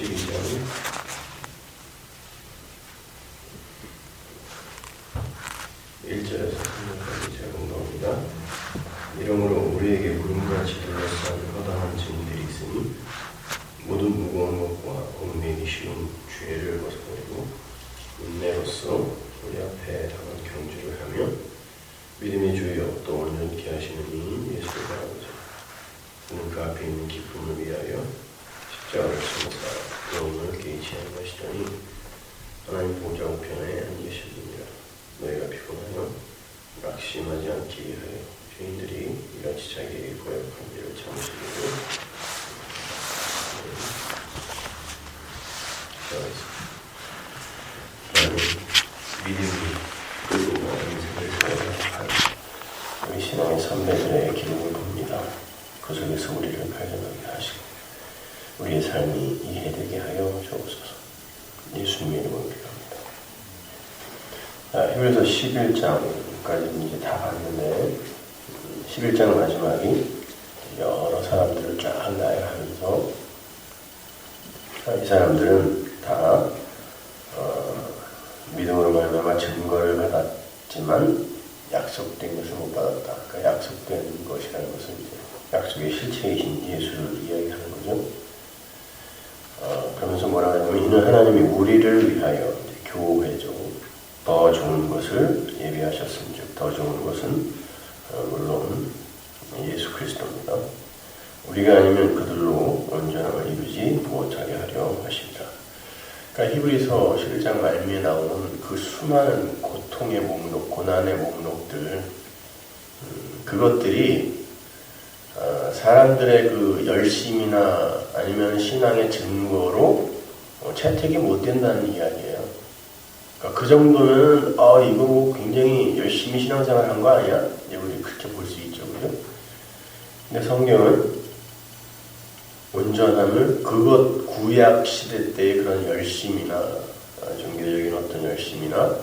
12장 1절에서 3절까지 제가 공부합니다. 이러므로 우리에게 구름같이 둘러싼 허다한 증인들이 있으니 모든 무거운 것과 얽매이기 쉬운 죄를 벗어버리고 인내로써 우리 앞에 당한 경주를 하며 믿음의 주여 또 온전케 하시는 이인 예수를 바라보자. 그는 그 앞에 있는 기쁨을 위하여 십자가를 참사 영혼을 개의치 아니하시더니 하나님 보좌 우편에 앉으셨느니라. 너희가 피곤하여 낙심하지 않기 위하여 죄인들이 이같이 자기에게 고약한 일을 참으시기를 나는 믿음이 끌고 인생을 살아가는 우리 신앙의 선배들의 기록을 봅니다. 그 속에서 우리를 발견하게 하시고 우리의 삶이 이해되게 하여 주옵소서. 예수님의 이름으로 기도합니다. 히브리서 11장까지 이제 다 봤는데 11장 마지막이 여러 사람들을 쫙 나열하면서 이 사람들은 다 믿음으로 말미암아 증거를 받았지만 약속된 것을 못 받았다. 그러니까 약속된 것이라는 것은 이제 약속의 실체이신 예수를 이야기하는 거죠. 그러면서 뭐라 하냐면 이는 하나님이 우리를 위하여 교회죠. 더 좋은 것을 예비하셨음즉 더 좋은 것은 물론 예수 그리스도입니다. 우리가 아니면 그들로 온전함을 이루지 못하게 하려 하십니다. 그러니까 히브리서 11장 말미에 나오는 그 수많은 고통의 목록, 고난의 목록들, 그것들이 사람들의 그 열심이나 아니면 신앙의 증거로 채택이 못 된다는 이야기예요. 그러니까 그 정도는 이거 뭐 굉장히 열심히 신앙생활 한 거 아니야? 우리 그렇게 볼 수 있죠, 그죠? 근데 성경은 온전함을 그것 구약 시대 때의 그런 열심이나 종교적인 어떤 열심이나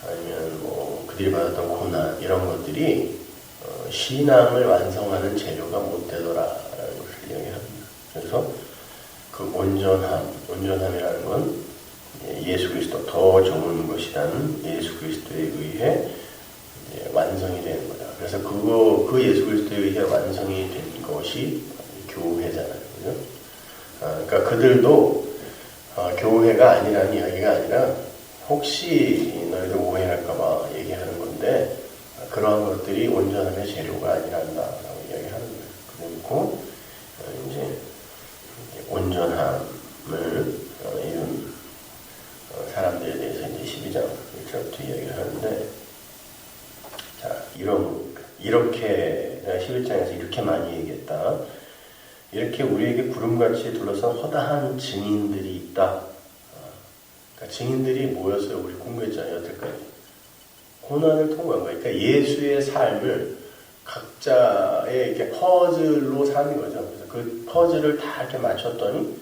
아니면 뭐 그들이 받았던 고난 이런 것들이 신앙을 완성하는 재료가 못 되더라라는 것을 이야기합니다. 그래서 그 온전함이라는 건 예수 그리스도 더 좋은 것이라는 예수 그리스도에 의해 완성이 되는 거다. 그래서 그 예수 그리스도에 의해 완성이 된 것이 교회잖아요. 그죠? 그러니까 그들도 교회가 아니라는 이야기가 아니라 혹시 너희들 오해할까봐 얘기하는 건데 그러한 것들이 온전함의 재료가 아니란다라고 이야기하는 거예요. 그리고 이제 온전함을 이룬 사람들에 대해서 이제 12장 1절부터 이야기를 하는데, 자, 이렇게 11장에서 이렇게 많이 얘기했다. 이렇게 우리에게 구름같이 둘러싼 허다한 증인들이 있다. 그러니까 증인들이 뭐였어요? 우리 공부했잖아요, 여태까지. 고난을 통과한 거예요. 그러니까 예수의 삶을 각자의 이렇게 퍼즐로 사는 거죠. 그래서 그 퍼즐을 다 이렇게 맞췄더니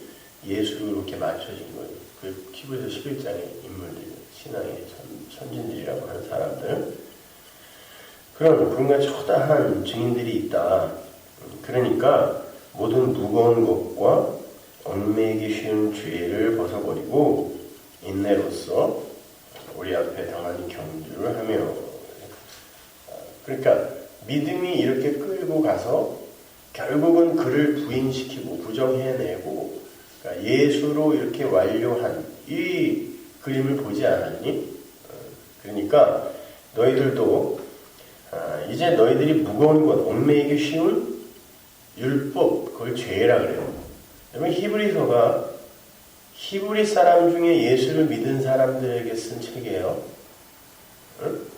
예수로 이렇게 맞춰진 거예요. 그 히브리서 11장의 인물들, 신앙의 선진들이라고 하는 사람들. 그런 구름같이 허다한 증인들이 있다. 그러니까 모든 무거운 것과 얽매이기 쉬운 죄를 벗어버리고 인내로써 우리 앞에 당하는 경주를 하며, 그러니까 믿음이 이렇게 끌고 가서 결국은 그를 부인시키고 부정해내고, 그러니까 예수로 이렇게 완료한 이 그림을 보지 않았니? 그러니까 너희들도 이제 너희들이 무거운 것, 얽매이기 쉬운 율법, 그걸 죄라 그래요. 여러분, 히브리서가 히브리 사람 중에 예수를 믿은 사람들에게 쓴 책이에요.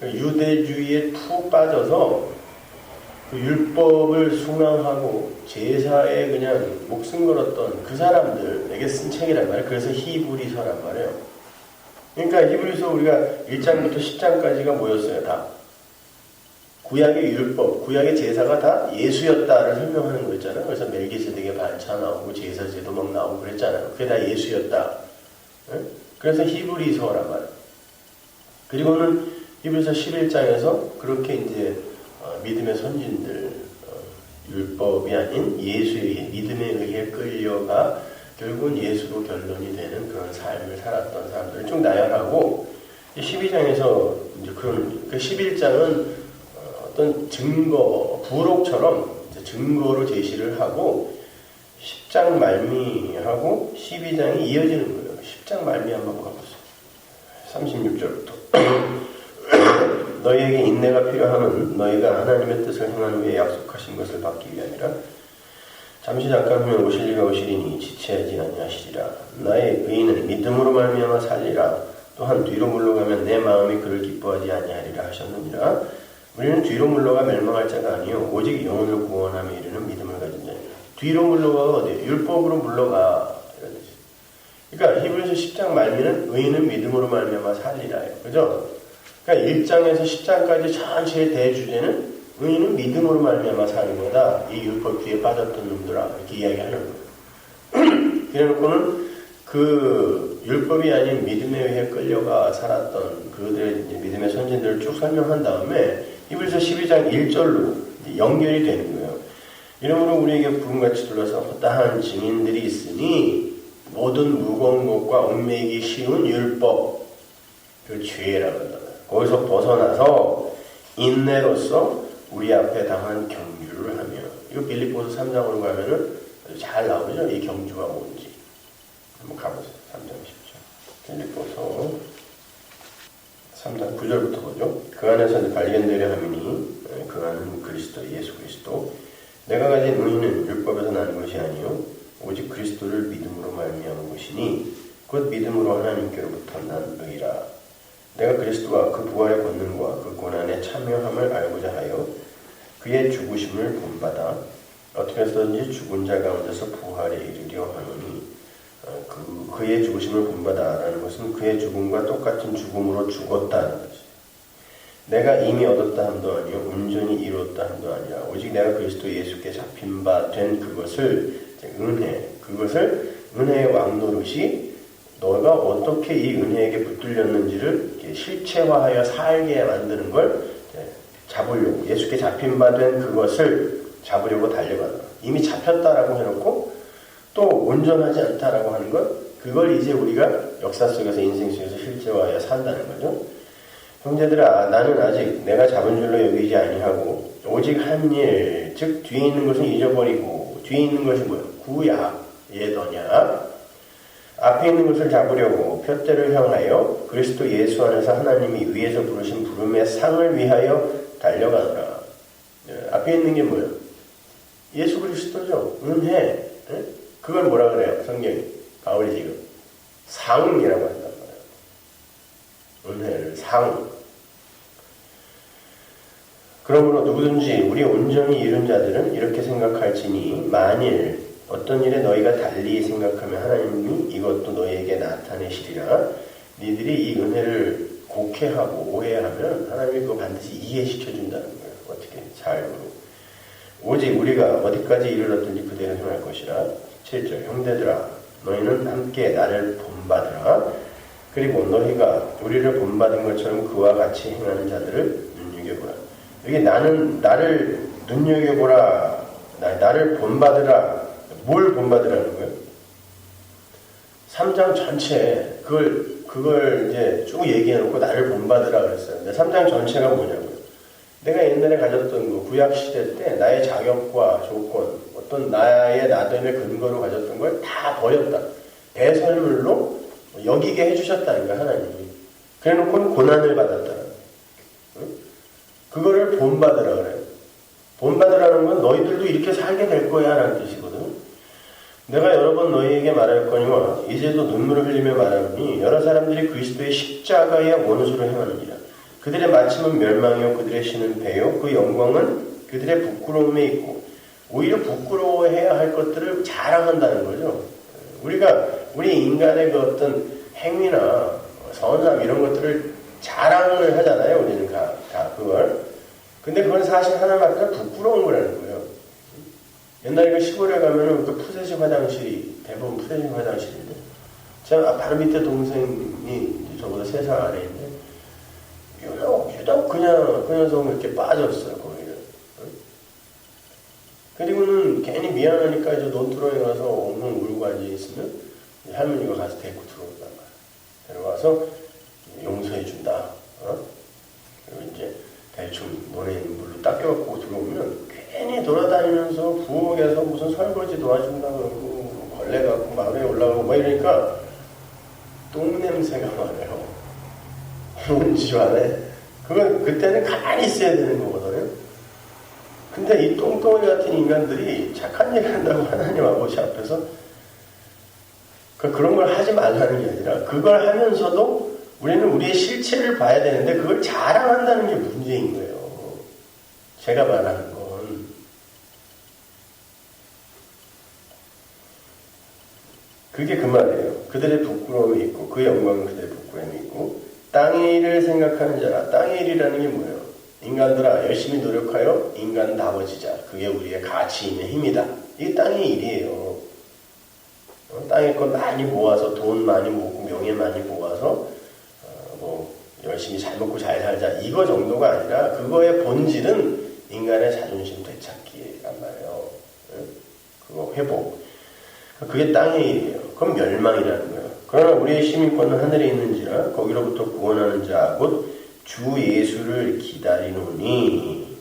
유대주의에 푹 빠져서 그 율법을 순항하고 제사에 그냥 목숨 걸었던 그 사람들에게 쓴 책이란 말이에요. 그래서 히브리서란 말이에요. 그러니까 히브리서 우리가 1장부터 10장까지가 뭐였어요? 다 구약의 율법, 구약의 제사가 다 예수였다를 설명하는 거였잖아요. 그래서 멜기세덱의 반차 나오고 제사제도 막 나오고 그랬잖아요. 그게 다 예수였다. 그래서 히브리서란 말이에요. 그리고는 히브리서 11장에서 그렇게 이제 믿음의 선진들, 율법이 아닌 예수의 믿음에 의해 끌려가 결국은 예수로 결론이 되는 그런 삶을 살았던 사람들을 쭉 나열하고 12장에서 이제 그런 11장은 어떤 증거, 부록처럼 증거로 제시를 하고 10장 말미하고 12장이 이어지는 거예요. 10장 말미 한번 가보세요. 36절부터 너희에게 인내가 필요함은 너희가 하나님의 뜻을 행한 후에 약속하신 것을 받기 위함이라. 잠시 잠깐 후면 오실 이가 오시리니 지체하지 아니하시리라. 나의 의인은 믿음으로 말미암아 살리라. 또한 뒤로 물러가면 내 마음이 그를 기뻐하지 아니하리라 하셨느니라. 우리는 뒤로 물러가 멸망할 자가 아니요 오직 영혼을 구원함에 이르는 믿음을 가진 자니라. 뒤로 물러가가 어디에요? 율법으로 물러가. 그러니까 히브리서 10장 말미는 의인은 믿음으로 말미암아 살리라예요. 그죠? 그러니까 1장에서 10장까지 전체의 대주제는 의인은 믿음으로 말미암아 사는 거다. 이 율법 뒤에 빠졌던 놈들아 이렇게 이야기하는 거예요. 그래놓고는 그 율법이 아닌 믿음에 의해 끌려가 살았던 그들의 믿음의 선진들을 쭉 설명한 다음에 히브리서 12장 1절로 연결이 되는 거예요. 이러므로 우리에게 구름같이 둘러서 허다한 증인들이 있으니 모든 무거운 것과 얽매이기 쉬운 율법, 그 죄라고 한다. 거기서 벗어나서 인내로서 우리 앞에 당한 경주를 하며, 이거 빌립보서 3장으로 가면은 잘 나오죠? 이 경주가 뭔지. 한번 가보세요. 3장 10절. 빌립보서 3장 9절부터 보죠. 그 안에서 발견되려 함이니 그 안은 그리스도, 예수 그리스도. 내가 가진 의인은 율법에서 나는 것이 아니요 오직 그리스도를 믿음으로 말미암은 것이니 곧 믿음으로 하나님께로부터 난 의라. 내가 그리스도와 그 부활의 권능과 그 고난에 참여함을 알고자 하여 그의 죽으심을 본받아 어떻게 해서든지 죽은 자 가운데서 부활에 이르려 하노니 그의 죽으심을 본받아라는 것은 그의 죽음과 똑같은 죽음으로 죽었다는 것이. 내가 이미 얻었다 함도 아니요 온전히 이루었다 함도 아니라 오직 내가 그리스도 예수께 잡힌 바 된 그것을 은혜, 그것을 은혜의 왕노릇이 너가 어떻게 이 은혜에게 붙들렸는지를 실체화하여 살게 만드는 걸 잡으려고, 예수께 잡힌 바 된 그것을 잡으려고 달려가다. 이미 잡혔다라고 해놓고 또 온전하지 않다라고 하는 것, 그걸 이제 우리가 역사 속에서 인생 속에서 실제화하여 산다는 거죠. 형제들아, 나는 아직 내가 잡은 줄로 여기지 아니하고 오직 한 일, 즉 뒤에 있는 것은 잊어버리고, 뒤에 있는 것이 뭐예요? 구약, 예더냐? 앞에 있는 것을 잡으려고 표대를 향하여 그리스도 예수 안에서 하나님이 위에서 부르신 부름의 상을 위하여 달려가노라. 앞에 있는 게 뭐예요? 예수 그리스도죠. 은혜. 그걸 뭐라 그래요? 성경이. 바울이 지금 상이라고 한단 말이에요. 은혜를 상. 그러므로 누구든지 우리 온전히 이룬 자들은 이렇게 생각할지니 만일 어떤 일에 너희가 달리 생각하면 하나님이 이것도 너희에게 나타내시리라. 니들이 이 은혜를 곡해하고 오해하면 하나님이 그거 반드시 이해시켜준다는 거예요. 어떻게? 잘 모르고. 오직 우리가 어디까지 이르렀든지 그대로 행할 것이라. 7절. 형제들아, 너희는 함께 나를 본받으라. 그리고 너희가 우리를 본받은 것처럼 그와 같이 행하는 자들을 눈여겨보라. 여기 나를 눈여겨보라. 나를 본받으라. 뭘 본받으라는 거예요? 3장 전체 그걸 이제 쭉 얘기해놓고 나를 본받으라 그랬어요. 근데 3장 전체가 뭐냐고요? 내가 옛날에 가졌던 거, 구약 시대 때 나의 자격과 조건, 어떤 나의 나됨의 근거로 가졌던 걸 다 버렸다. 배설물로 여기게 해주셨다는 거야, 하나님이. 그래놓고는 고난을 받았다. 응? 그거를 본받으라 그래요. 본받으라는 건 너희들도 이렇게 살게 될 거야 라는 뜻이거든. 내가 여러 번 너희에게 말할거니와 이제도 눈물을 흘리며 말하노니 여러 사람들이 그리스도의 십자가의 원수를 행하느니라. 그들의 마침은 멸망이요 그들의 신은 배요 그 영광은 그들의 부끄러움에 있고, 오히려 부끄러워해야 할 것들을 자랑한다는 거죠. 우리 인간의 그 어떤 행위나 선함 이런 것들을 자랑을 하잖아요. 우리는 다 그걸. 근데 그건 사실 하나님 앞에서 부끄러운 거라는 거예요. 옛날에 그 시골에 가면은 그 푸세식 화장실이 대부분 푸세식 화장실인데, 제가 바로 밑에 동생이 저보다 3살 아래인데 유독 그 녀석은 이렇게 빠졌어요, 거기를. 그리고는 괜히 미안하니까 이제 논두렁에 가서 엉엉 울고 앉아있으면 할머니가 가서 데리고 들어온단 말이야. 데려와서 용서해준다. 그리고 이제 대충 논에 있는 물로 닦여갖고 들어오면 괜히 돌아다니면서 부엌에서 무슨 설거지 도와준다 그러고 걸레 갖고 마루에 올라가고 막 이러니까 똥냄새가 나요. 온 집안에. 그건 그때는 가만히 있어야 되는 거거든요. 근데 이 똥덩어리 같은 인간들이 착한 일 한다고 하나님 아버지 앞에서 그런 걸 하지 말라는 게 아니라 그걸 하면서도 우리는 우리의 실체를 봐야 되는데 그걸 자랑한다는 게 문제인 거예요. 제가 말하는 건. 그게 그 말이에요. 그들의 부끄러움이 있고 그 영광은 그들의 부끄러움이 있고 땅의 일을 생각하는 자라. 땅의 일이라는 게 뭐예요? 인간들아 열심히 노력하여 인간다워지자. 그게 우리의 가치 있는 힘이다. 이게 땅의 일이에요. 땅의 것 많이 모아서 돈 많이 모으고 명예 많이 모아서 열심히 잘 먹고 잘 살자. 이거 정도가 아니라 그거의 본질은 인간의 자존심 되찾기란 말이에요. 그거 회복. 그게 땅의 일이에요. 그건 멸망이라는 거예요. 그러나 우리의 시민권은 하늘에 있는지라 거기로부터 구원하는 자 곧 주 예수를 기다리노니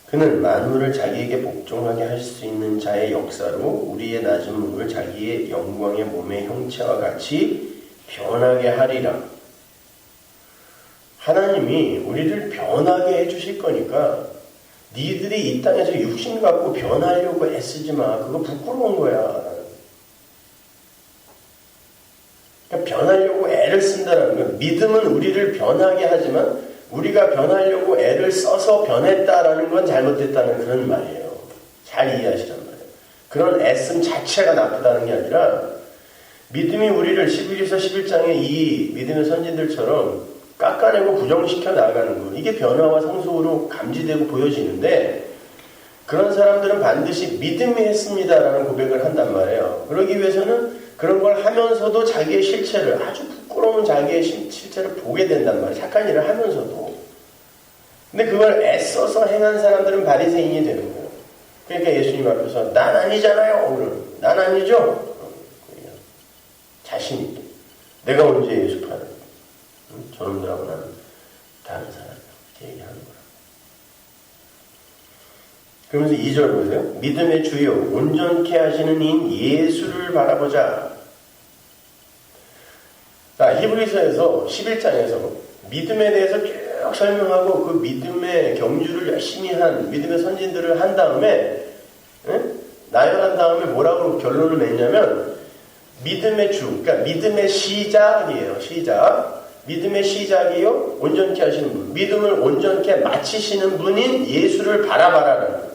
그는 만물을 자기에게 복종하게 할 수 있는 자의 역사로 우리의 낮은 몸을 자기의 영광의 몸의 형체와 같이 변하게 하리라. 하나님이 우리를 변하게 해주실 거니까 니들이 이 땅에서 육신 갖고 변하려고 애쓰지 마. 그거 부끄러운 거야. 그러니까 변하려고 애를 쓴다는 거예요. 믿음은 우리를 변하게 하지만 우리가 변하려고 애를 써서 변했다라는 건 잘못됐다는 그런 말이에요. 잘 이해하시란 말이에요. 그런 애씀 자체가 나쁘다는 게 아니라 믿음이 우리를 11에서 11장의 이 믿음의 선진들처럼 깎아내고 부정시켜 나가는 거. 이게 변화와 성숙으로 감지되고 보여지는데 그런 사람들은 반드시 믿음이 했습니다라는 고백을 한단 말이에요. 그러기 위해서는 그런 걸 하면서도 자기의 실체를 아주 부끄러운 자기의 실체를 보게 된단 말이에요. 착한 일을 하면서도. 근데 그걸 애써서 행한 사람들은 바리새인이 되는 거예요. 그러니까 예수님 앞에서 난 아니잖아요. 난 아니죠. 자신 있게. 내가 언제 예수 팔을. 저놈들하고 나는 다른 사람이라고 이렇게 얘기하는 거예요. 그러면서 2절 보세요. 믿음의 주요 온전케 하시는 이인 예수를 바라보자. 자, 히브리서에서 11장에서 믿음에 대해서 쭉 설명하고 그 믿음의 경주를 열심히 한 믿음의 선진들을 한 다음에 나열한 다음에 뭐라고 결론을 맺냐면 믿음의 주, 그러니까 믿음의 시작이에요. 시작. 믿음의 시작이요 온전케 하시는 분. 믿음을 온전케 마치시는 분인 예수를 바라봐라는 거예요.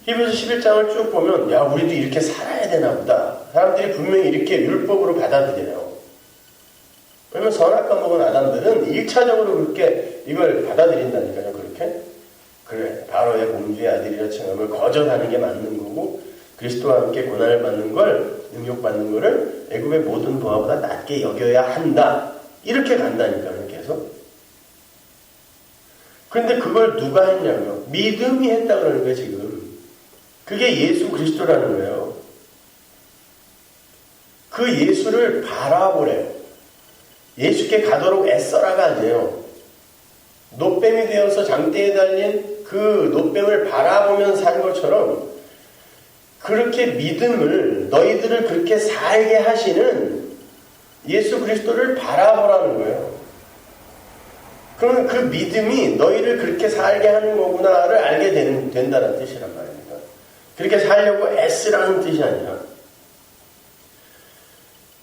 히브리서 11장을 쭉 보면 야 우리도 이렇게 살아야 되나 보다. 사람들이 분명히 이렇게 율법으로 받아들이네요. 왜냐면 선악과 먹은 아담들은 1차적으로 그렇게 이걸 받아들인다니까요. 그렇게. 그래 바로의 공주의 아들이라 칭함을 거절하는 게 맞는 거고 그리스도와 함께 고난을 받는 걸 능욕받는 거를 애굽의 모든 부하보다 낮게 여겨야 한다. 이렇게 간다니까요. 계속. 그런데 그걸 누가 했냐고요. 믿음이 했다 그러는 거예요. 지금. 그게 예수 그리스도라는 거예요. 그 예수를 바라보래요. 예수께 가도록 애써라가 아니에요. 노뱀이 되어서 장대에 달린 그 노뱀을 바라보면 산 것처럼 그렇게 믿음을 너희들을 그렇게 살게 하시는 예수 그리스도를 바라보라는 거예요. 그러면 그 믿음이 너희를 그렇게 살게 하는 거구나를 알게 된다는 뜻이란 말입니다. 그렇게 살려고 애쓰라는 뜻이 아니라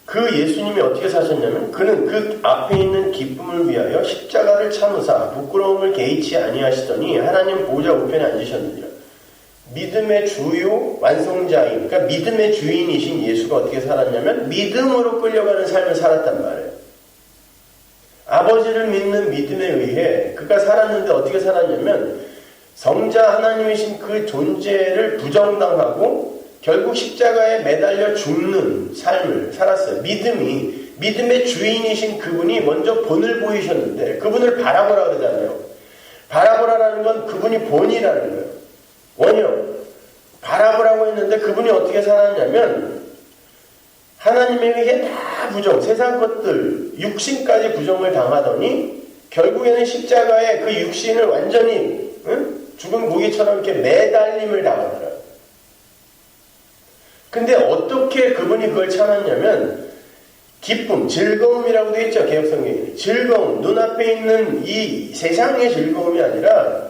그 예수님이 어떻게 사셨냐면 그는 그 앞에 있는 기쁨을 위하여 십자가를 참으사 부끄러움을 개의치 아니하시더니 하나님 보좌 우편에 앉으셨느니라. 믿음의 주요 완성자인 그러니까 믿음의 주인이신 예수가 어떻게 살았냐면 믿음으로 끌려가는 삶을 살았단 말이에요. 아버지를 믿는 믿음에 의해 그가 살았는데 어떻게 살았냐면 성자 하나님이신 그 존재를 부정당하고 결국 십자가에 매달려 죽는 삶을 살았어요. 믿음의 주인이신 그분이 먼저 본을 보이셨는데 그분을 바라보라 그러잖아요. 바라보라라는 건 그분이 본이라는 거예요. 원형, 바라보라고 했는데 그분이 어떻게 살았냐면 하나님에게 다 부정, 세상 것들, 육신까지 부정을 당하더니 결국에는 십자가에 그 육신을 완전히 죽은 고기처럼 이렇게 매달림을 당하더라. 근데 어떻게 그분이 그걸 참았냐면 기쁨, 즐거움이라고 되어 있죠. 개혁성경에. 즐거움, 눈앞에 있는 이 세상의 즐거움이 아니라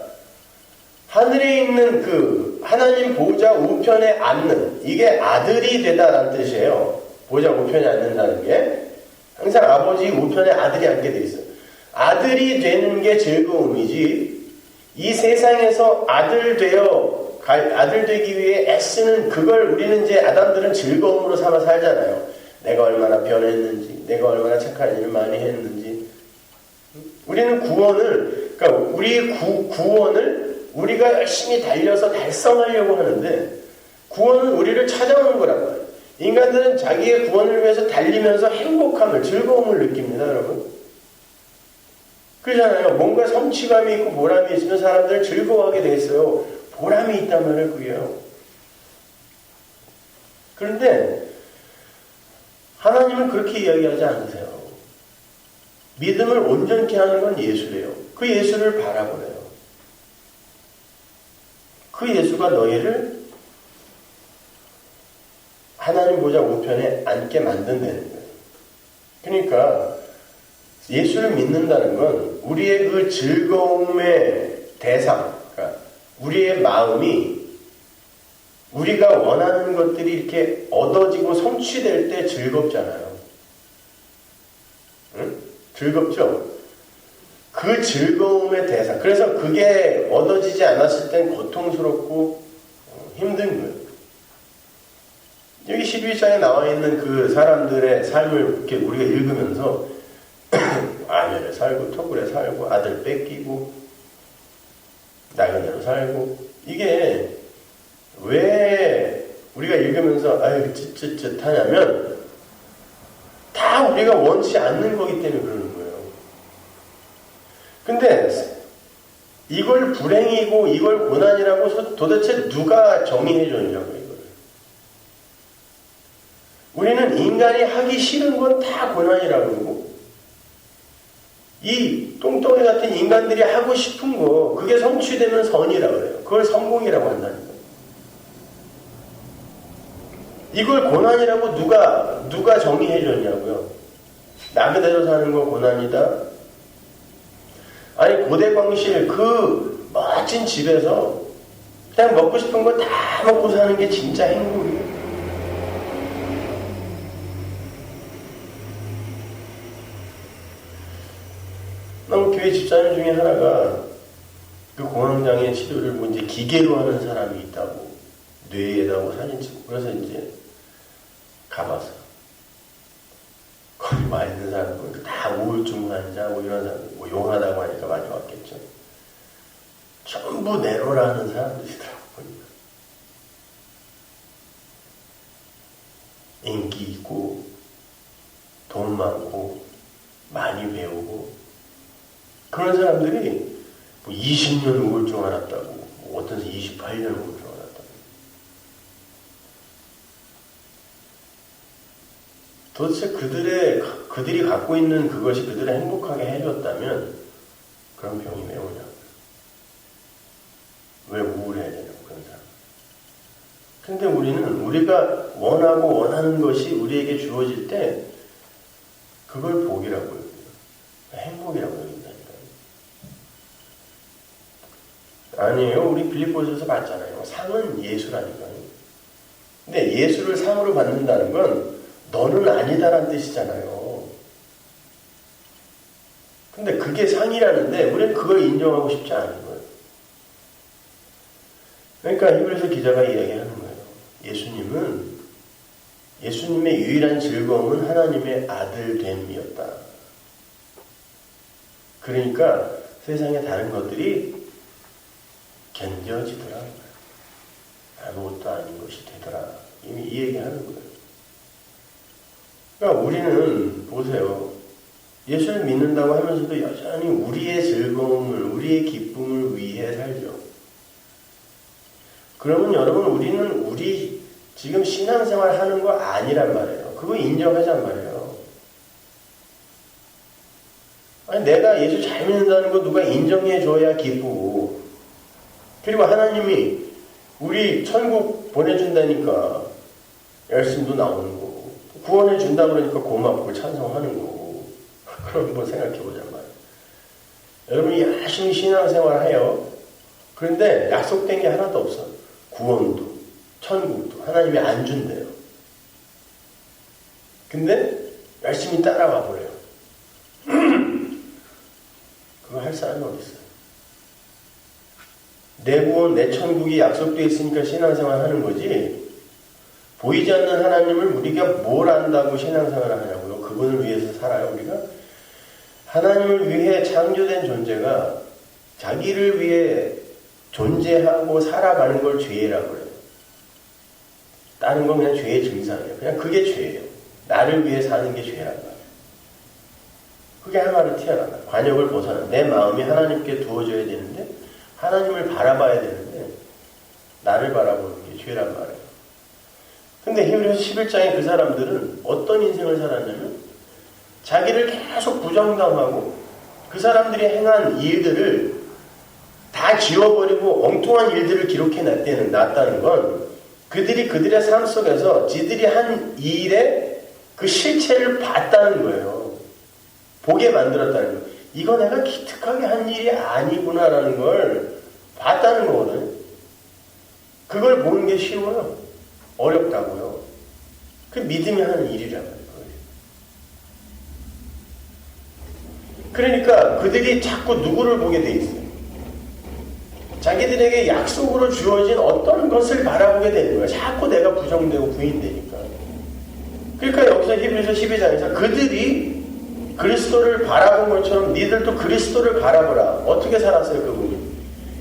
하늘에 있는 그 하나님 보좌 우편에 앉는, 이게 아들이 되다라는 뜻이에요. 보좌 우편에 앉는다는 게 항상 아버지 우편에 아들이 앉게 돼 있어요. 아들이 되는 게 즐거움이지 이 세상에서 아들 되기 위해 애쓰는 그걸 우리는 이제 아담들은 즐거움으로 삼아 살잖아요. 내가 얼마나 변했는지, 내가 얼마나 착한 일을 많이 했는지. 우리는 구원을, 그러니까 우리 구원을 우리가 열심히 달려서 달성하려고 하는데 구원은 우리를 찾아오는 거란 말이에요. 인간들은 자기의 구원을 위해서 달리면서 행복함을, 즐거움을 느낍니다, 여러분. 그렇잖아요. 뭔가 성취감이 있고 보람이 있으면 사람들은 즐거워하게 돼 있어요. 보람이 있단 말을 그게요. 그런데 하나님은 그렇게 이야기하지 않으세요. 믿음을 온전케 하는 건 예수래요. 그 예수를 바라보래요. 그 예수가 너희를 하나님 보좌 우편에 앉게 만든다는 거예요. 그러니까 예수를 믿는다는 건 우리의 그 즐거움의 대상, 그러니까 우리의 마음이 우리가 원하는 것들이 이렇게 얻어지고 성취될 때 즐겁잖아요. 응? 즐겁죠? 그 즐거움의 대상. 그래서 그게 얻어지지 않았을 땐 고통스럽고 힘든 거예요. 여기 12장에 나와 있는 그 사람들의 삶을 이렇게 우리가 읽으면서 아내를 살고 토굴에 살고 아들 뺏기고 나그네로 살고, 이게 왜 우리가 읽으면서 아유 쯧쯧쯧 하냐면 다 우리가 원치 않는 거기 때문에 그러는 거예요. 근데 이걸 불행이고 이걸 고난이라고 도대체 누가 정의해 줬냐고. 우리는 인간이 하기 싫은 건 다 고난이라고 그러고 이 똥덩이 같은 인간들이 하고 싶은 거 그게 성취되면 선이라고 그래요. 그걸 성공이라고 한다니까. 이걸 고난이라고 누가 정의해 줬냐고요. 나그네로 사는 거 고난이다. 아니 고대광실 그 멋진 집에서 그냥 먹고 싶은 거 다 먹고 사는 게 진짜 행복이에요. 교회 집사님 중에 하나가 그 공황장애 치료를 뭐 이제 기계로 하는 사람이 있다고, 뇌에다가 사진 찍고, 그래서 이제 가봤어. 거기 와 있는 사람들 다 우울증 환자 뭐 이런 사람들, 뭐 용하다고 하니까 많이 왔겠죠. 전부 내로라는 사람들이더라고 보니까. 인기 있고 돈 많고 많이 배우고 그런 사람들이 뭐 20년 우울증 앓았다고, 뭐 어떤 28년 우울증 앓았다고. 도대체 그들이 갖고 있는 그것이 그들을 행복하게 해줬다면 그런 병이 왜 오냐고. 왜 우울해야 되냐고, 그런 사람. 근데 우리는 우리가 원하고 원하는 것이 우리에게 주어질 때 그걸 복이라고 해요. 행복이라고 여긴다니까요. 아니에요. 우리 빌립보서에서 봤잖아요. 상은 예수라니까요. 근데 예수를 상으로 받는다는 건 너는 아니다라는 뜻이잖아요. 근데 그게 상이라는데 우리는 그걸 인정하고 싶지 않은 거예요. 그러니까 히브리서 기자가 이야기하는 거예요. 예수님의 유일한 즐거움은 하나님의 아들됨이었다. 그러니까 세상의 다른 것들이 견뎌지더라. 아무것도 아닌 것이 되더라. 이미 이 얘기하는 거예요. 그러니까 우리는 보세요. 예수를 믿는다고 하면서도 여전히 우리의 즐거움을, 우리의 기쁨을 위해 살죠. 그러면 여러분 우리 지금 신앙생활 하는 거 아니란 말이에요. 그거 인정하자는 말이에요. 아니 내가 예수 잘 믿는다는 거 누가 인정해 줘야 기쁘고, 그리고 하나님이 우리 천국 보내준다니까 열심도 나오는 거고, 구원해 준다 그러니까 고맙고 찬송하는 거고. 그럼 뭐 생각해 보자 말이에요. 여러분이 열심히 신앙생활 해요. 그런데 약속된 게 하나도 없어. 구원도 천국도 하나님이 안 준대요. 근데 열심히 따라와 보래요. 그거 할 사람이 어디 있어요? 내 구원, 내 천국이 약속되어 있으니까 신앙생활 하는 거지, 보이지 않는 하나님을 우리가 뭘 안다고 신앙생활을 하냐고요. 그분을 위해서 살아요. 우리가 하나님을 위해 창조된 존재가 자기를 위해 존재하고 살아가는 걸 죄라고 그래요. 다른 건 그냥 죄의 증상이에요. 그냥 그게 죄예요. 나를 위해 사는 게 죄란 말이에요. 그게 하나로 튀어나와. 관역을 벗어나. 내 마음이 하나님께 두어져야 되는데, 하나님을 바라봐야 되는데 나를 바라보는 게 죄란 말이에요. 근데 히브리서 11장에 그 사람들은 어떤 인생을 살았냐면, 자기를 계속 부정당하고 그 사람들이 행한 일들을 다 지워버리고 엉뚱한 일들을 기록해 놨다는 건, 그들이 그들의 삶 속에서 지들이 한 일의 그 실체를 봤다는 거예요. 보게 만들었다는 거예요. 이거 내가 기특하게 한 일이 아니구나라는 걸 봤다는 거거든요. 그걸 보는 게 쉬워요? 어렵다고요? 그 믿음이 하는 일이란 말이에요. 그러니까 그들이 자꾸 누구를 보게 돼 있어요? 자기들에게 약속으로 주어진 어떤 것을 바라보게 되는 거예요. 자꾸 내가 부정되고 부인되니까. 그러니까 여기서 히브리서 12장에서 그들이 그리스도를 바라본 것처럼 니들도 그리스도를 바라보라. 어떻게 살았어요, 그분이?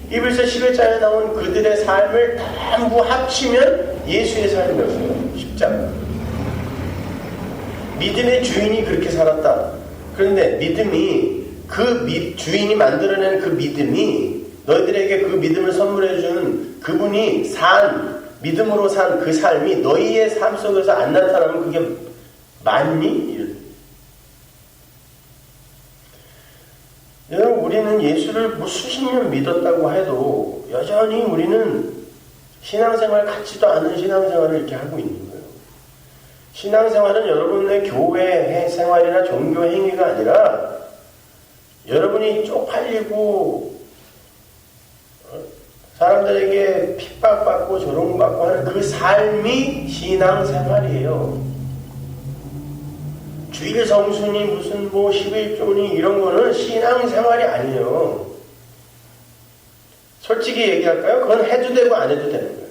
히브리서 11장에 나온 그들의 삶을 전부 합치면 예수의 삶이었어요. 십자가. 믿음의 주인이 그렇게 살았다. 그런데 믿음이, 주인이 만들어낸 그 믿음이, 너희들에게 그 믿음을 선물해 준 그분이 믿음으로 산 그 삶이 너희의 삶 속에서 안 나타나면 그게 맞니? 여러분, 우리는 예수를 뭐 수십 년 믿었다고 해도 여전히 우리는 신앙생활 같지도 않은 신앙생활을 이렇게 하고 있는 거예요. 신앙생활은 여러분의 교회 생활이나 종교 행위가 아니라 여러분이 쪽팔리고 사람들에게 핍박받고 조롱받고 하는 그 삶이 신앙생활이에요. 주일 성수니 무슨 뭐 11조니 이런 거는 신앙생활이 아니에요. 솔직히 얘기할까요? 그건 해도 되고 안 해도 되는 거예요.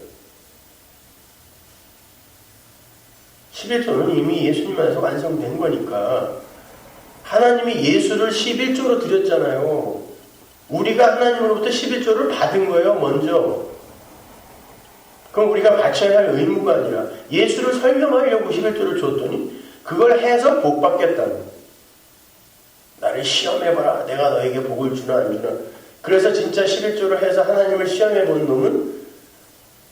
11조는 이미 예수님 안에서 완성된 거니까. 하나님이 예수를 11조로 드렸잖아요. 우리가 하나님으로부터 11조를 받은 거예요, 먼저. 그럼 우리가 바쳐야 할 의무가 아니라 예수를 설명하려고 11조를 줬더니 그걸 해서 복 받겠다고. 나를 시험해봐라. 내가 너에게 복을 주나 안 주나. 그래서 진짜 11조를 해서 하나님을 시험해본 놈은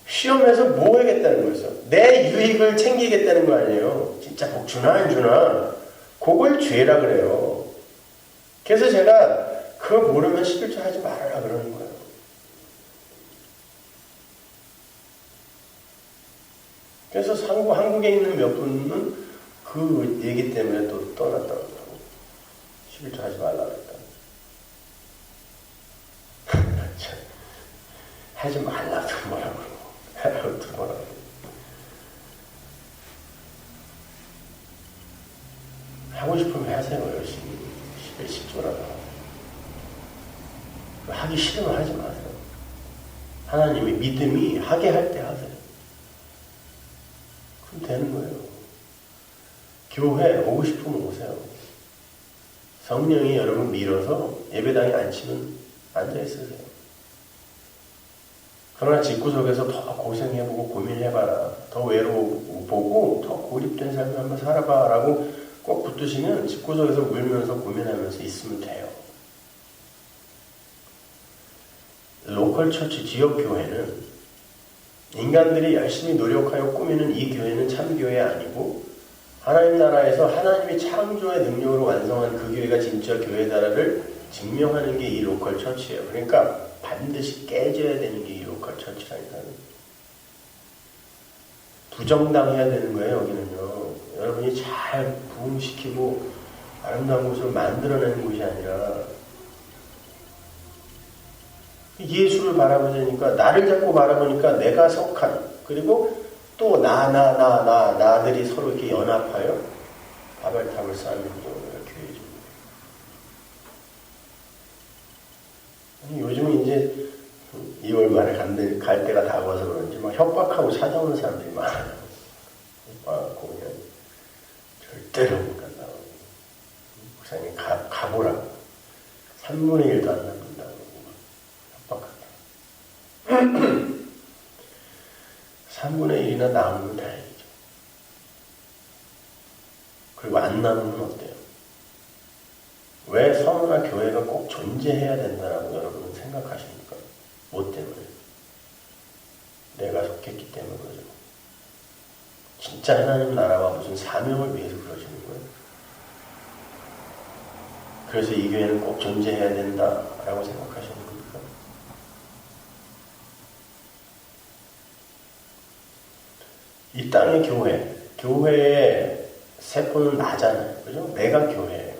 시험해서 뭐 하겠다는 거였어? 내 유익을 챙기겠다는 거 아니에요. 진짜 복 주나 안 주나. 그걸 죄라 그래요. 그래서 제가 그거 모르면 11조 하지 말아라 그러는 거예요. 그래서 한국에 있는 몇 분은 그 얘기 때문에 또 떠났다고 하더라고. 11조 하지 말라 그랬다. 하지 말라도 뭐라고 그러고 하라고 또 뭐라고 그러고. 하고 싶으면 하세요. 열심히 10조라도 하기 싫으면 하지 마세요. 하나님이 믿음이 하게 할 때 하세요. 그럼 되는 거예요. 교회 오고 싶으면 오세요. 성령이 여러분 밀어서 예배당에 앉히면 앉아있으세요. 그러나 집구석에서 더 고생해보고 고민해봐라. 더 외로워보고 더 고립된 삶을 한번 살아봐 라고 꼭 붙드시면 집구석에서 울면서 고민하면서 있으면 돼요. 로컬 처치 지역교회는 인간들이 열심히 노력하여 꾸미는 이 교회는 참교회 아니고 하나님 나라에서 하나님이 창조의 능력으로 완성한 그 교회가 진짜 교회다라를 증명하는 게 이 로컬 처치예요. 그러니까 반드시 깨져야 되는 게 이 로컬 처치라니까요. 부정당해야 되는 거예요. 여기는요. 여러분이 잘 부흥시키고 아름다운 곳을 만들어내는 곳이 아니라 예수를 바라보자니까 나를 자꾸 바라보니까 내가 속한 그리고 또 나들이 서로 이렇게 연합하여 바벨탑을 쌓는 경우가 교회죠. 요즘은 이제 2월 말에 갈 때가 다가와서 그런지 막 협박하고 찾아오는 사람들이 많아요. 협박하고 그냥 절대로 못 간다고. 목사님 가보라고. 3분의 1도 안 남는다고 협박한다. 3분의 1이나 남으면 다행이죠. 그리고 안 남으면 어때요? 왜 성우나 교회가 꼭 존재해야 된다라고 여러분은 생각하십니까? 뭐 때문에? 내가 속했기 때문에 그러죠. 진짜 하나님 나라와 무슨 사명을 위해서 그러시는 거예요. 그래서 이 교회는 꼭 존재해야 된다라고 생각하시는 겁니까? 이 땅의 교회의 세포는 나잖아요. 그죠? 내가 교회예요.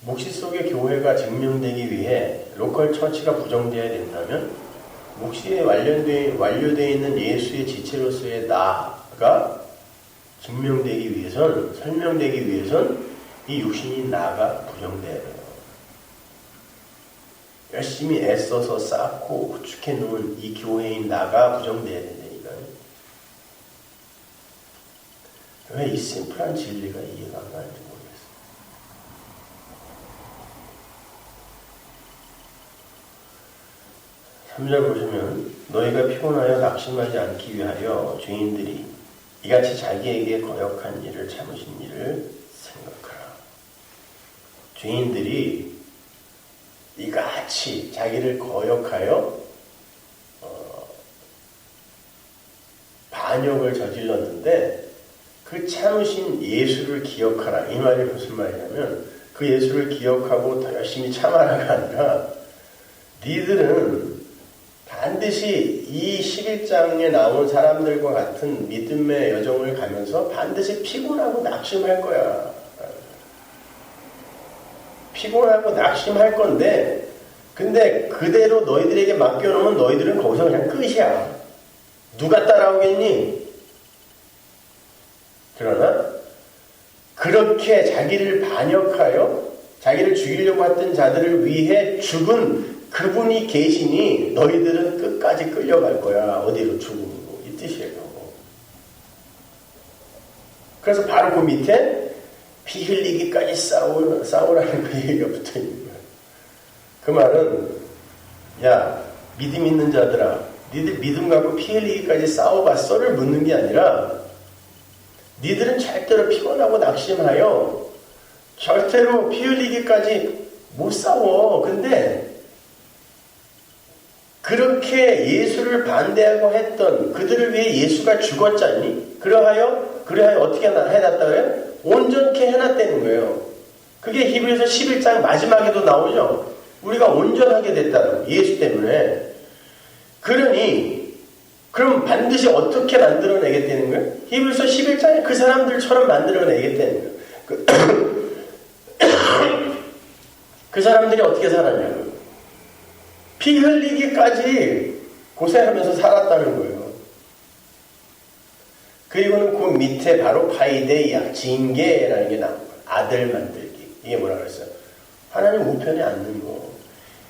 묵시 속의 교회가 증명되기 위해 로컬 처치가 부정되어야 된다면 묵시에 완료되어 있는 예수의 지체로서의 나가 설명되기 위해선 이 육신이 나가 부정돼야 돼요. 열심히 애써서 쌓고 구축해 놓은 이 교회인 나가 부정돼야 된다니까요. 왜 이 심플한 진리가 이해가 안 가는지 모르겠어요. 3절 보시면 너희가 피곤하여 낙심하지 않기 위하여 죄인들이 이같이 자기에게 거역한 일을 참으신 일을 생각하라. 죄인들이 이같이 자기를 거역하여 반역을 저질렀는데 그 참으신 예수를 기억하라. 이 말이 무슨 말이냐면 그 예수를 기억하고 더 열심히 참아라가 아니라 니들은 반드시 이 11장에 나온 사람들과 같은 믿음의 여정을 가면서 반드시 피곤하고 낙심할 거야. 피곤하고 낙심할 건데 근데 그대로 너희들에게 맡겨놓으면 너희들은 거기서 그냥 끝이야. 누가 따라오겠니? 그러나 그렇게 자기를 반역하여 자기를 죽이려고 했던 자들을 위해 죽은 그분이 계시니 너희들은 끝까지 끌려갈 거야. 어디로 죽음으로. 이 뜻이에요. 그래서 바로 그 밑에 피 흘리기까지 싸우라는 그 얘기가 붙어있는 거야. 그 말은 야 믿음 있는 자들아 니들 믿음 갖고 피 흘리기까지 싸워봤어를 묻는 게 아니라 니들은 절대로 피곤하고 낙심하여 절대로 피 흘리기까지 못 싸워. 근데 그렇게 예수를 반대하고 했던 그들을 위해 예수가 죽었잖니? 그러하여 어떻게 해놨다 그래요? 온전케 해놨다는 거예요. 그게 히브리서 11장 마지막에도 나오죠. 우리가 온전하게 됐다고 예수 때문에. 그러니 그럼 반드시 어떻게 만들어내겠다는 거예요? 히브리서 11장에 그 사람들처럼 만들어내겠다는 거예요. 그 사람들이 어떻게 살았냐고요. 피 흘리기까지 고생하면서 살았다는 거예요. 그리고는 그 밑에 바로 파이데이아, 징계라는 게 나온 거예요. 아들 만들기. 이게 뭐라 그랬어요? 하나님 우편에 앉는 거.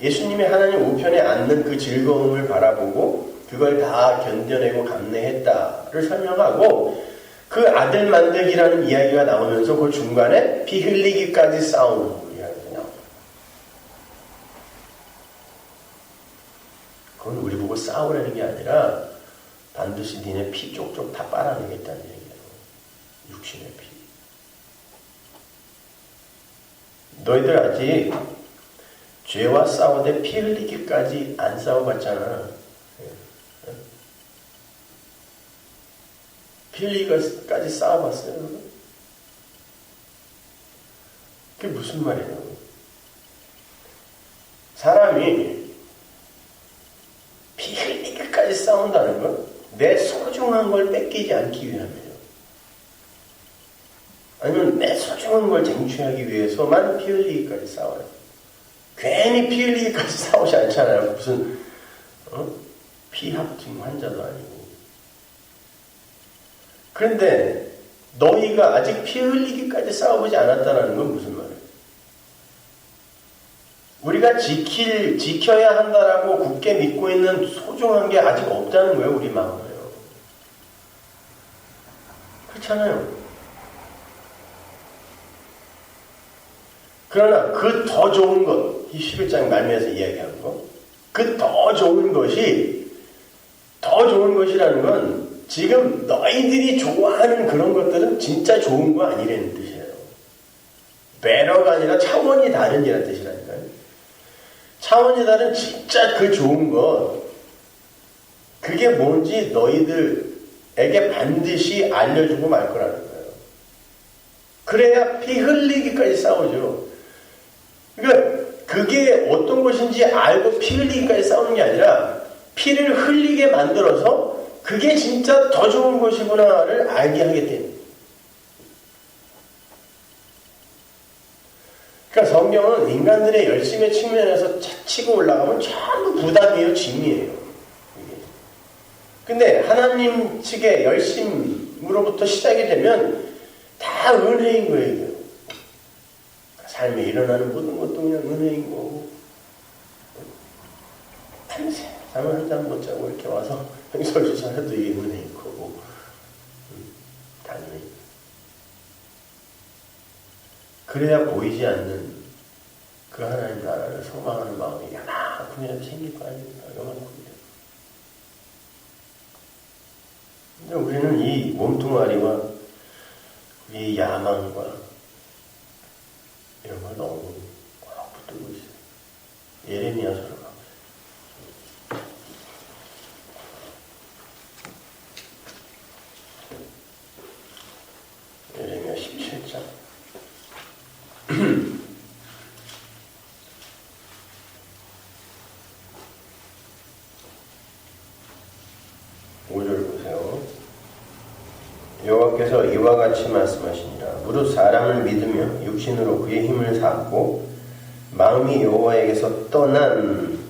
예수님이 하나님 우편에 앉는 그 즐거움을 바라보고 그걸 다 견뎌내고 감내했다를 설명하고 그 아들 만들기라는 이야기가 나오면서 그 중간에 피 흘리기까지 싸우는 이야기가 나옵니다. 그건 우리 보고 싸우라는 게 아니라 반드시 니네 피 쪽쪽 다 빨아내겠다는 얘기예요. 육신의 피. 너희들 아직 죄와 싸우되 피 흘리기까지 안 싸워봤잖아. 피 흘리기까지 싸워봤어요? 그게 무슨 말이냐고. 사람이 피 흘리기까지 싸운다는 건 내 소중한 걸 뺏기지 않기 위함이에요. 아니면 내 소중한 걸 쟁취하기 위해서만 피 흘리기까지 싸워요. 괜히 피 흘리기까지 싸우지 않잖아요. 무슨 피합증 환자도 아니고. 그런데 너희가 아직 피 흘리기까지 싸워보지 않았다는 건 무슨 말이에요? 우리가 지켜야 한다라고 굳게 믿고 있는 소중한 게 아직 없다는 거예요, 우리 마음에요. 그렇잖아요. 그러나 그 더 좋은 것, 이 11장 말미에서 이야기한 것, 그 더 좋은 것이라는 건 지금 너희들이 좋아하는 그런 것들은 진짜 좋은 거 아니라는 뜻이에요. 배러가 아니라 차원이 다른 이라는 뜻이라니까요. 차원이 다른 진짜 그 좋은 것, 그게 뭔지 너희들에게 반드시 알려주고 말 거라는 거예요. 그래야 피 흘리기까지 싸우죠. 그러니까 그게 어떤 것인지 알고 피 흘리기까지 싸우는 게 아니라 피를 흘리게 만들어서 그게 진짜 더 좋은 것이구나를 알게 하겠대요. 그러니까 성경은 인간들의 열심의 측면에서 차치고 올라가면 전부 부담이에요, 짐이에요. 근데 하나님 측의 열심으로부터 시작이 되면 다 은혜인 거예요. 삶에 일어나는 모든 것도 그냥 은혜인 거고, 밤새 잠을 한 잠 못 자고 이렇게 와서 행설주사해도 이게 은혜인 거고, 당연히. 그래야 보이지 않는 그 하나님 나라를 소망하는 마음이 요만큼이라도 생길 거 아닙니까? 요만큼이라도. 근데 우리는 이 몸뚱아리와 이 야망과 이런 걸 너무 꽉 붙들고 있어요. 예레미야서로 가보세요. 예레미야 17장. 5절 보세요. 여호와께서 이와 같이 말씀하시니라. 무릇 사람을 믿으며 육신으로 그의 힘을 삼고 마음이 여호와에게서 떠난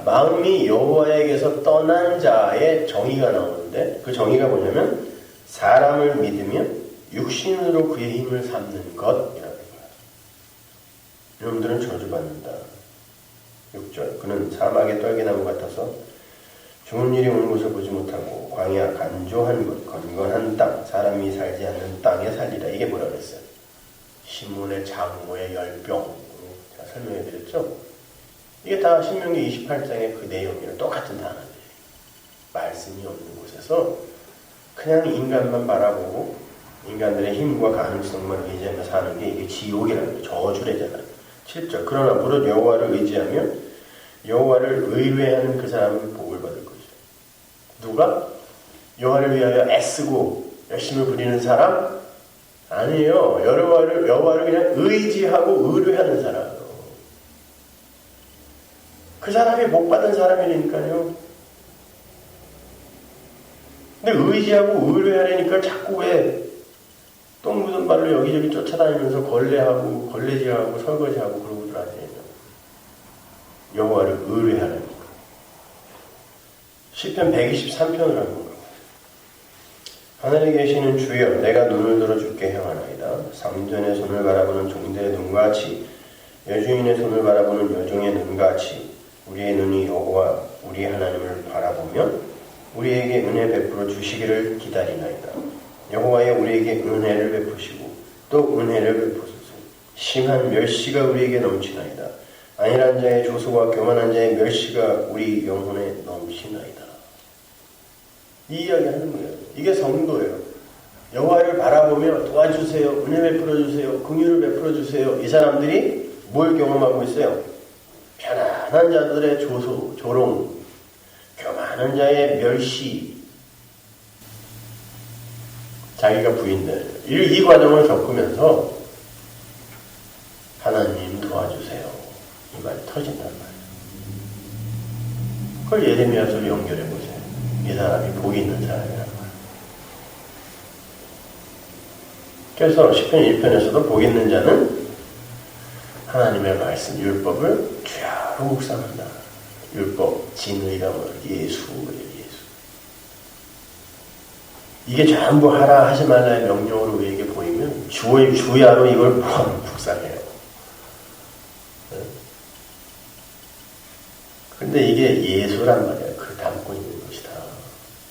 마음이 여호와에게서 떠난 자의 정의가 나오는데, 그 정의가 뭐냐면 사람을 믿으며 육신으로 그의 힘을 삼는 것이라는 거예요. 여러분들은 저주받는다. 6절. 그는 사막의 떨기나무 같아서 좋은 일이 오는 것을 보지 못하고 광야 간조한 곳, 건건한 땅, 사람이 살지 않는 땅에 살리라. 이게 뭐라 그랬어요? 신문의 장모의 열병으로 제가 설명해 드렸죠? 이게 다 신명기 28장의 그 내용이랑 똑같은 단어들이에요. 말씀이 없는 곳에서 그냥 인간만 바라보고 인간들의 힘과 가능성만 의지하며 사는 게 이게 지옥이라는 거예요. 저주래잖아요. 7절. 그러나 무릇 여호와를 의지하며 여호와를 의뢰하는 그 사람은 복을 받을 것이다. 누가? 여호와를 위하여 애쓰고 열심을 부리는 사람? 아니에요. 여호와를 그냥 의지하고 의뢰하는 사람. 그 사람이 복 받은 사람이니까요. 근데 의지하고 의뢰하려니까 자꾸 왜 똥 묻은 발로 여기저기 쫓아다니면서 걸레질하고 설거지하고 그러고 들어다니냐. 여호와를 의뢰하려니까. 시편 123편을 한 건가. 하늘에 계시는 주여, 내가 눈을 들어 주께 향하나이다. 상전의 손을 바라보는 종들의 눈과 같이, 여주인의 손을 바라보는 여종의 눈과 같이 우리의 눈이 여호와 우리 하나님을 바라보며 우리에게 은혜 베풀어 주시기를 기다리나이다. 여호와여, 우리에게 은혜를 베푸시고 또 은혜를 베푸소서. 심한 멸시가 우리에게 넘치나이다. 안일한 자의 조소와 교만한 자의 멸시가 우리 영혼에 넘치나이다. 이 이야기 하는 거예요. 이게 성도예요. 여호와를 바라보며 도와주세요, 은혜 베풀어 주세요, 긍휼을 베풀어 주세요. 이 사람들이 뭘 경험하고 있어요? 편안한 자들의 조소, 조롱, 교만한 자의 멸시, 자기가 부인될 이 과정을 겪으면서 하나님 도와주세요. 이 말이 터진단 말이에요. 그걸 예레미야서로 연결해 보세요. 이 사람이 복이 있는 사람이란 말이에요. 그래서 시편 1편에서도 복 있는 자는 하나님의 말씀, 율법을 주야로 묵상한다. 율법, 진의가 뭐예요? 예수예요, 예수. 이게 전부 하라 하지 말라의 명령으로 우리에게 보이면 주야로 이걸 묵상해요. 근데 이게 예수란 말이야. 그 담고 있는 것이다.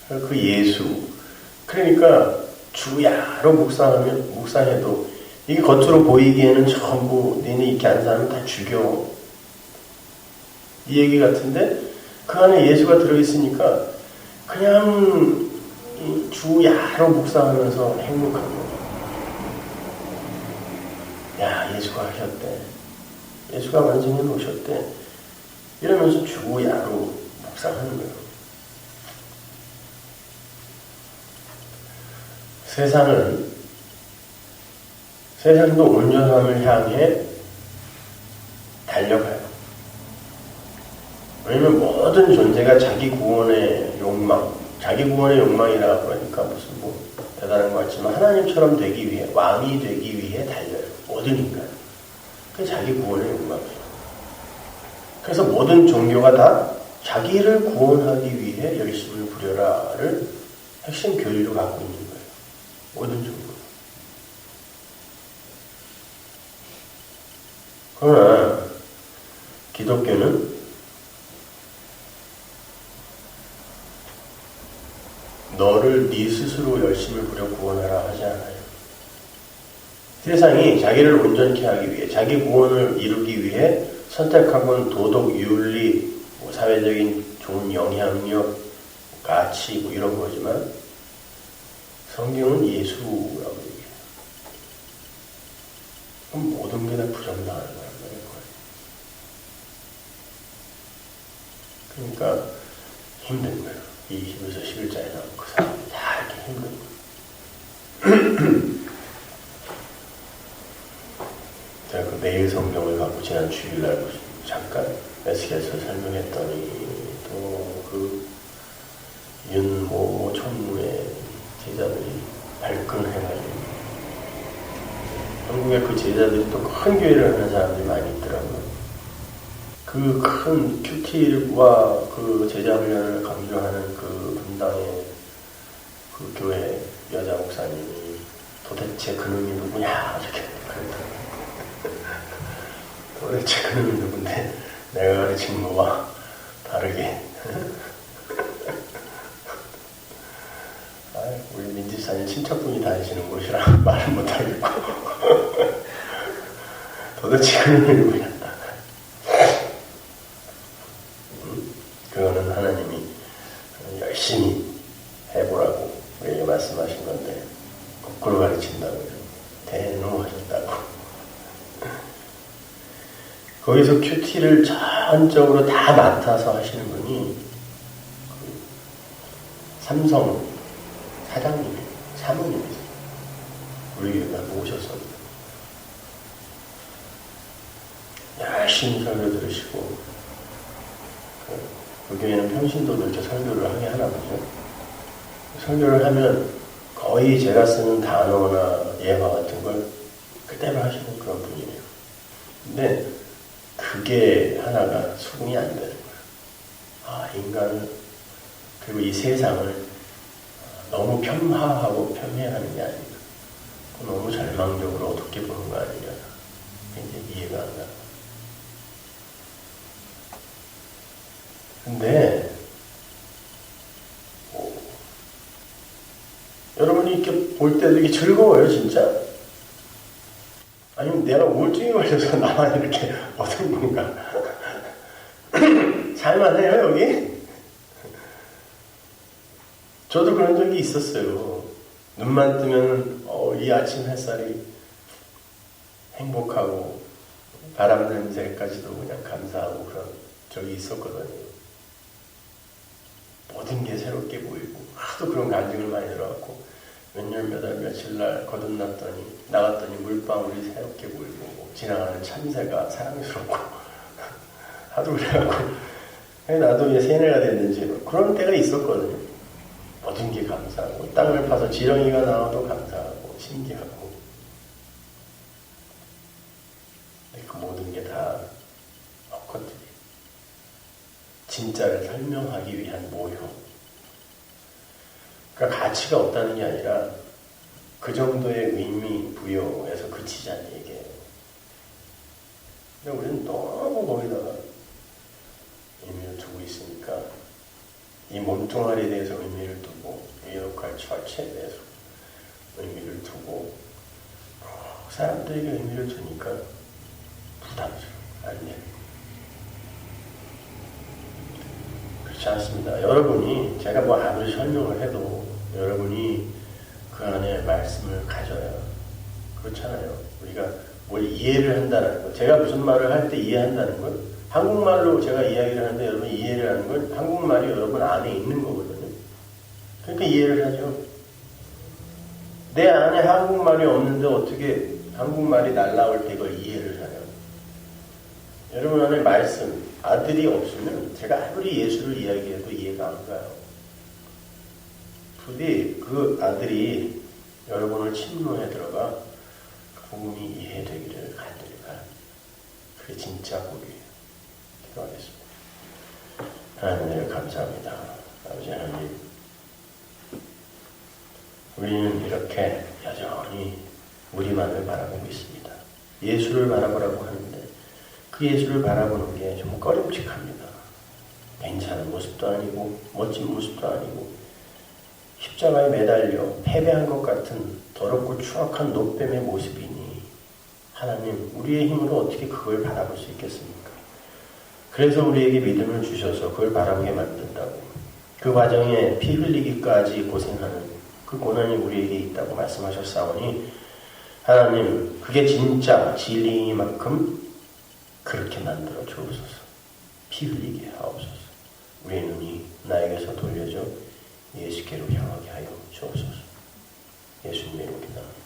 그 예수. 그러니까 주야로 묵상해도 이게 겉으로 보이기에는 전부 니네 이렇게 하는 사람은 다 죽여. 이 얘기 같은데 그 안에 예수가 들어있으니까 그냥 주야로 묵상하면서 행복한 거예요. 야, 예수가 하셨대. 예수가 완성해 놓으셨대. 이러면서 주야로 묵상하는 거예요. 세상도 온전함을 향해 달려가요. 왜냐면 모든 존재가 자기 구원의 욕망이라고 그러니까 무슨 뭐 대단한 것 같지만 하나님처럼 되기 위해, 왕이 되기 위해 달려요. 모든 인간. 그게 자기 구원의 욕망이에요. 그래서 모든 종교가 다 자기를 구원하기 위해 열심을 부려라를 핵심 교리로 갖고 있는 거예요. 모든 종교. 그러나 기독교는 너를 네 스스로 열심을 부려 구원하라 하지 않아요. 세상이 자기를 온전케 하기 위해, 자기 구원을 이루기 위해 선택하고는 도덕, 윤리, 사회적인 좋은 영향력, 가치 이런 거지만 성경은 예수라고 얘기해요. 그럼 모든 게 다 부정당하는 거란 말이에요. 그러니까 힘든 거예요. 이 히브리서 11장에 나온 그 사람이 다 이렇게 힘든 거예요. 제가 그 매일 성경을 갖고 지난 주일날 잠깐 에스겔서 설명했더니 또 그 윤모 총무의 제자들이 발끈해가지고 한국에 그 제자들이 또 큰 교회를 하는 사람들이 많이 있더라고요. 그 큰 큐티와 그 제자 훈련을 강조하는 그 분당의 그 교회 여자 목사님이 도대체 그놈이 누구냐 이렇게 그랬더라고요. 도대체 그놈이 누군데 내가 가르친 거와 다르게 우리 민지사님 친척분이 다니시는 곳이라 말은 못하겠고 도대체 그놈이 누구냐. 그거는 하나님이 열심히 해보라고 우리에게 말씀하신 건데 거꾸로 가르친다고요. 대노하셨다고. 거기서 큐티를 전적으로 다 맡아서 하시는 분이 삼성 사장님이에요. 사모님이세요. 우리 교회에 한번 오셨었는데 열심히 설교 들으시고 그 교회는 평신도도 이렇게 설교를 하게 하나 보죠. 설교를 하면 거의 제가 쓰는 단어나 예화 같은 걸 그대로 하시는 그런 분이에요. 근데 그게 하나가 수긍이 안 되는 거예요. 인간을 그리고 이 세상을 너무 폄하하고 폄훼하는 게 아닌가. 너무 절망적으로 어둡게 보는 거 아니냐. 이제 이해가 안 가요. 근데 여러분이 이렇게 볼 때도 이게 즐거워요, 진짜? 아니면 내가 우울증이 걸려서 나만 이렇게 어떤 건가? 살만해요, 여기? 저도 그런 적이 있었어요. 눈만 뜨면 이 아침 햇살이 행복하고 바람 냄새까지도 그냥 감사하고 그런 적이 있었거든요. 모든 게 새롭게 보이고 하도 그런 간증을 많이 들어갖고 몇 년, 몇 월, 며칠 날 거듭났더니 나갔더니 물방울이 새롭게 보이고 지나가는 참새가 사랑스럽고 하도 그래갖고 나도 이제 세뇌가 됐는지 그런 때가 있었거든요. 모든 게 감사하고 땅을 파서 지렁이가 나와도 감사하고 신기하고 그 모든 게 다 헛것들이 진짜를 설명하기 위한 모형. 그러니까 가치가 없다는 게 아니라 그 정도의 의미 부여에서 그치자는 얘기예요. 근데 우리는 너무 거기다가 의미를 두고 있으니까 이 몸뚱아리에 대해서 의미를 두고 이 역할 철체에 대해서 의미를 두고 사람들에게 의미를 두니까 부담스러워. 안 돼. 그렇지 않습니다. 여러분이 제가 뭐 아무리 설명을 해도 여러분이 그 안에 말씀을 가져야 그렇잖아요. 우리가 뭘 이해를 한다는 거. 제가 무슨 말을 할 때 이해한다는 건 한국말로 제가 이야기를 하는데 여러분 이해를 하는 건 한국말이 여러분 안에 있는 거거든요. 그러니까 이해를 하죠. 내 안에 한국말이 없는데 어떻게 한국말이 날라올 때 이걸 이해를 하냐. 여러분 안에 말씀, 아들이 없으면 제가 아무리 예수를 이야기해도 이해가 안 가요. 부디 그 아들이 여러분을 침노에 들어가 그 복음이 이해되기를 간절히 바랍니다. 그게 진짜 복이에요. 기도하겠습니다. 하나님 감사합니다. 아버지 하나님, 우리는 이렇게 여전히 우리만을 바라보고 있습니다. 예수를 바라보라고 하는데 그 예수를 바라보는 게 좀 꺼림칙합니다. 괜찮은 모습도 아니고 멋진 모습도 아니고 십자가에 매달려 패배한 것 같은 더럽고 추악한 노뱀의 모습이니 하나님, 우리의 힘으로 어떻게 그걸 바라볼 수 있겠습니까? 그래서 우리에게 믿음을 주셔서 그걸 바라보게 만든다고, 그 과정에 피 흘리기까지 고생하는 그 고난이 우리에게 있다고 말씀하셨사오니 하나님, 그게 진짜 진리이만큼 그렇게 만들어 주옵소서. 피 흘리게 하옵소서. 우리의 눈이 나에게서 돌려져 예수께로 향하게 하여 주옵소서. 예수님의 이름으로 기도합니다.